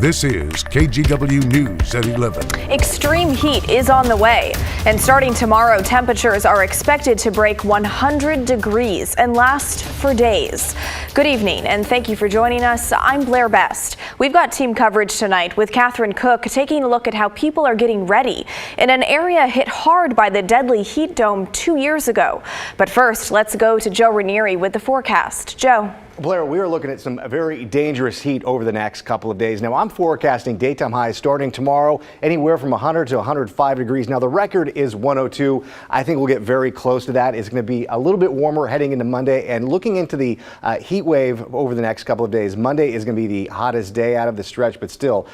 This is KGW News at 11. Extreme heat is on the way, and starting tomorrow, temperatures are expected to break 100 degrees and last for days. Good evening, and thank you for joining us. I'm Blair Best. We've got team coverage tonight with Catherine Cook taking a look at how people are getting ready in an area hit hard by the deadly heat dome 2 years ago. But first, let's go to Joe Ranieri with the forecast. Joe. Blair, we are looking at some very dangerous heat over the next couple of days. Now, I'm forecasting daytime highs starting tomorrow, anywhere from 100 to 105 degrees. Now, the record is 102. I think we'll get very close to that. It's going to be a little bit warmer heading into Monday, and looking into the heat wave over the next couple of days. Monday is going to be the hottest day out of the stretch, but still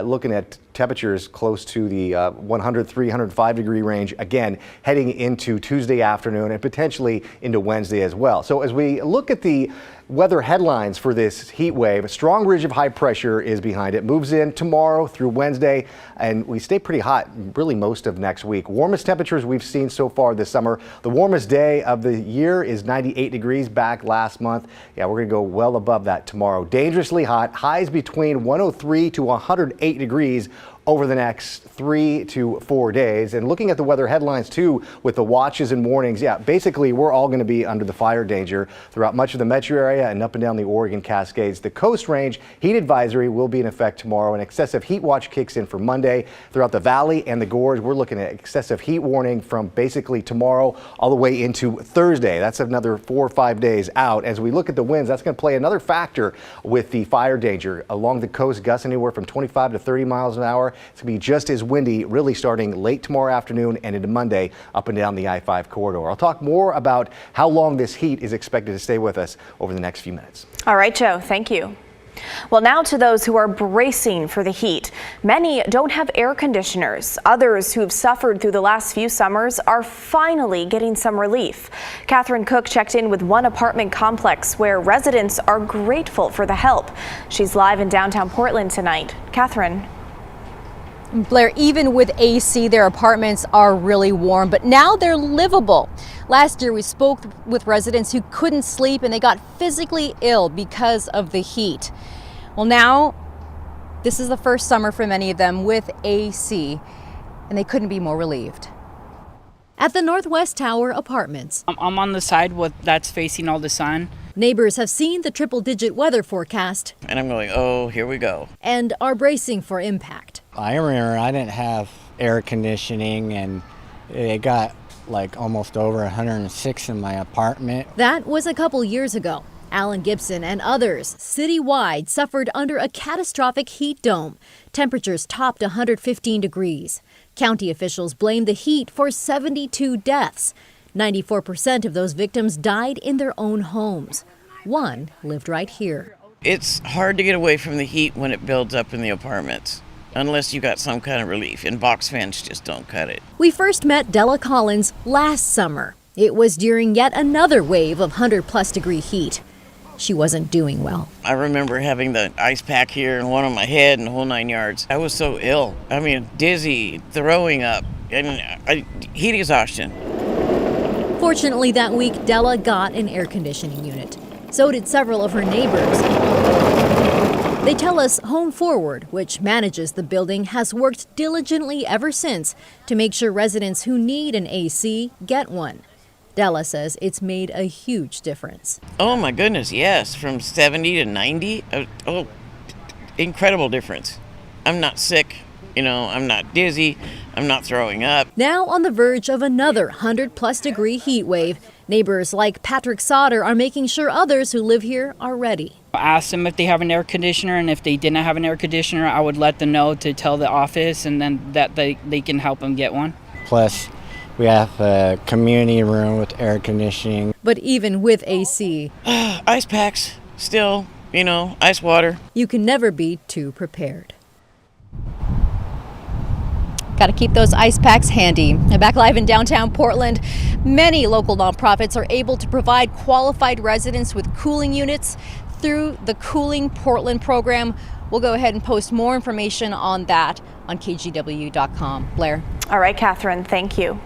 looking at temperatures close to the 103, 105 degree range again heading into Tuesday afternoon and potentially into Wednesday as well. So as we look at the weather headlines for this heat wave, a strong ridge of high pressure is behind it. Moves in tomorrow through Wednesday, and we stay pretty hot really most of next week. Warmest temperatures we've seen so far this summer. The warmest day of the year is 98 degrees back last month. Yeah, we're going to go well above that tomorrow. Dangerously hot, highs between 103 to 108 degrees over the next 3 to 4 days. And looking at the weather headlines too, with the watches and warnings, yeah, basically we're all going to be under the fire danger throughout much of the metro area and up and down the Oregon Cascades. The Coast Range heat advisory will be in effect tomorrow. An excessive heat watch kicks in for Monday. Throughout the valley and the gorge, we're looking at excessive heat warning from basically tomorrow all the way into Thursday. That's another 4 or 5 days out. As we look at the winds, that's going to play another factor with the fire danger. Along the coast, gusts anywhere from 25 to 30 miles an hour. It's going to be just as windy, really starting late tomorrow afternoon and into Monday up and down the I-5 corridor. I'll talk more about how long this heat is expected to stay with us over the next few minutes. All right, Joe, thank you. Well, now to those who are bracing for the heat. Many don't have air conditioners. Others who've suffered through the last few summers are finally getting some relief. Catherine Cook checked in with one apartment complex where residents are grateful for the help. She's live in downtown Portland tonight. Catherine. Blair, even with AC, their apartments are really warm, but now they're livable. Last year, we spoke with residents who couldn't sleep and they got physically ill because of the heat. Well, now this is the first summer for many of them with AC, and they couldn't be more relieved. At the Northwest Tower Apartments. I'm on the side that's facing all the sun. Neighbors have seen the triple-digit weather forecast. And I'm going, oh, here we go. And are bracing for impact. I remember I didn't have air conditioning, and it got like almost over 106 in my apartment. That was a couple years ago. Alan Gibson and others citywide suffered under a catastrophic heat dome. Temperatures topped 115 degrees. County officials blamed the heat for 72 deaths. 94% of those victims died in their own homes. One lived right here. It's hard to get away from the heat when it builds up in the apartments, unless you got some kind of relief, and box fans just don't cut it. We first met Della Collins last summer. It was during yet another wave of 100-plus degree heat. She wasn't doing well. I remember having the ice pack here and one on my head and the whole 9 yards. I was so ill. I mean, dizzy, throwing up, and heat exhaustion. Fortunately, that week, Della got an air conditioning unit. So did several of her neighbors. They tell us Home Forward, which manages the building, has worked diligently ever since to make sure residents who need an AC get one. Della says it's made a huge difference. Oh my goodness, yes, from 70 to 90. Oh, incredible difference. I'm not sick, I'm not dizzy, I'm not throwing up. Now on the verge of another 100-plus degree heat wave, neighbors like Patrick Sauter are making sure others who live here are ready. I asked them if they have an air conditioner, and if they didn't have an air conditioner, I would let them know to tell the office, and then that they can help them get one. Plus, we have a community room with air conditioning. But even with AC, ice packs, still, ice water. You can never be too prepared. Got to keep those ice packs handy. And back live in downtown Portland, many local nonprofits are able to provide qualified residents with cooling units through the Cooling Portland program. We'll go ahead and post more information on that on KGW.com. Blair. All right, Catherine, thank you.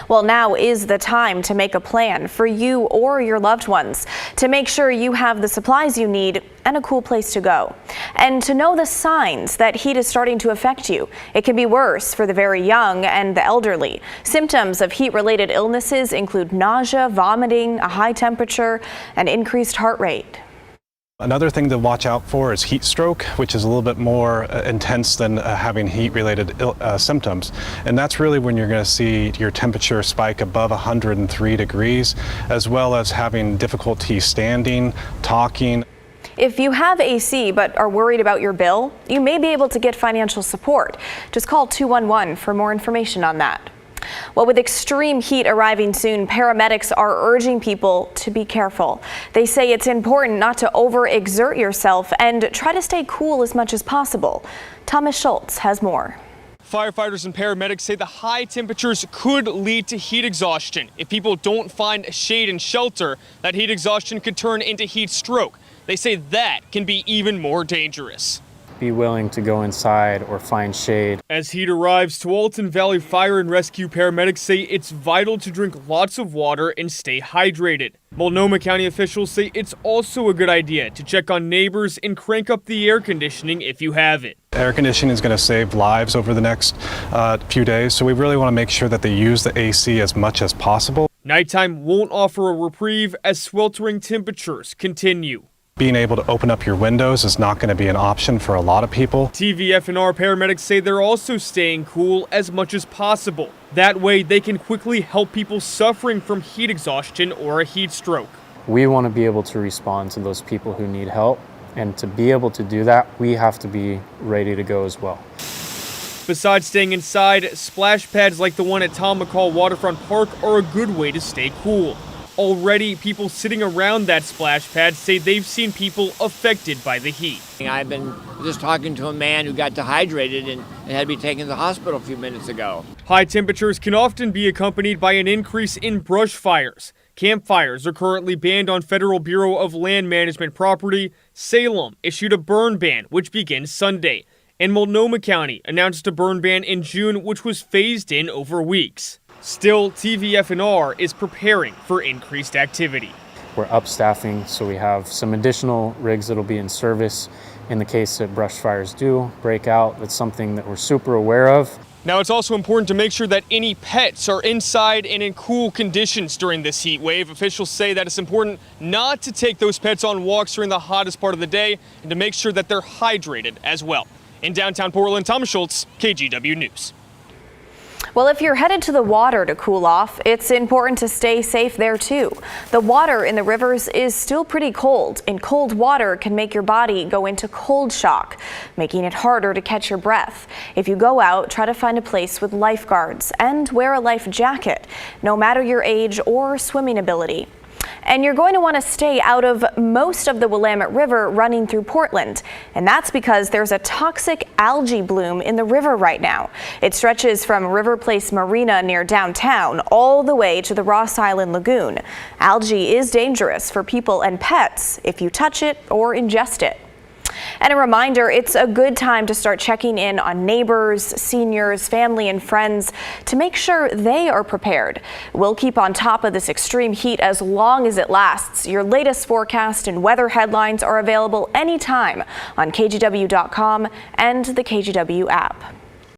Well, now is the time to make a plan for you or your loved ones to make sure you have the supplies you need and a cool place to go. And to know the signs that heat is starting to affect you. It can be worse for the very young and the elderly. Symptoms of heat-related illnesses include nausea, vomiting, a high temperature, and increased heart rate. Another thing to watch out for is heat stroke, which is a little bit more intense than having heat-related symptoms. And that's really when you're going to see your temperature spike above 103 degrees, as well as having difficulty standing, talking. If you have AC but are worried about your bill, you may be able to get financial support. Just call 211 for more information on that. Well, with extreme heat arriving soon, paramedics are urging people to be careful. They say it's important not to overexert yourself and try to stay cool as much as possible. Thomas Schultz has more. Firefighters and paramedics say the high temperatures could lead to heat exhaustion. If people don't find shade and shelter, that heat exhaustion could turn into heat stroke. They say that can be even more dangerous. Be willing to go inside or find shade. As heat arrives, Tualatin Valley Fire and Rescue paramedics say it's vital to drink lots of water and stay hydrated. Multnomah County officials say it's also a good idea to check on neighbors and crank up the air conditioning if you have it. Air conditioning is going to save lives over the next few days, so we really want to make sure that they use the AC as much as possible. Nighttime won't offer a reprieve as sweltering temperatures continue. Being able to open up your windows is not going to be an option for a lot of people. TVF&R paramedics say they're also staying cool as much as possible. That way they can quickly help people suffering from heat exhaustion or a heat stroke. We want to be able to respond to those people who need help, and to be able to do that, we have to be ready to go as well. Besides staying inside, splash pads like the one at Tom McCall Waterfront Park are a good way to stay cool. Already, people sitting around that splash pad say they've seen people affected by the heat. I've been just talking to a man who got dehydrated and had to be taken to the hospital a few minutes ago. High temperatures can often be accompanied by an increase in brush fires. Campfires are currently banned on Federal Bureau of Land Management property. Salem issued a burn ban, which begins Sunday. And Multnomah County announced a burn ban in June, which was phased in over weeks. Still, TVF&R is preparing for increased activity. We're upstaffing, so we have some additional rigs that'll be in service in the case that brush fires do break out. That's something that we're super aware of. Now, it's also important to make sure that any pets are inside and in cool conditions during this heat wave. Officials say that it's important not to take those pets on walks during the hottest part of the day and to make sure that they're hydrated as well. In downtown Portland, Thomas Schultz, KGW News. Well, if you're headed to the water to cool off, it's important to stay safe there too. The water in the rivers is still pretty cold, and cold water can make your body go into cold shock, making it harder to catch your breath. If you go out, try to find a place with lifeguards and wear a life jacket, no matter your age or swimming ability. And you're going to want to stay out of most of the Willamette River running through Portland. And that's because there's a toxic algae bloom in the river right now. It stretches from River Place Marina near downtown all the way to the Ross Island Lagoon. Algae is dangerous for people and pets if you touch it or ingest it. And a reminder, it's a good time to start checking in on neighbors, seniors, family, and friends to make sure they are prepared. We'll keep on top of this extreme heat as long as it lasts. Your latest forecast and weather headlines are available anytime on KGW.com and the KGW app.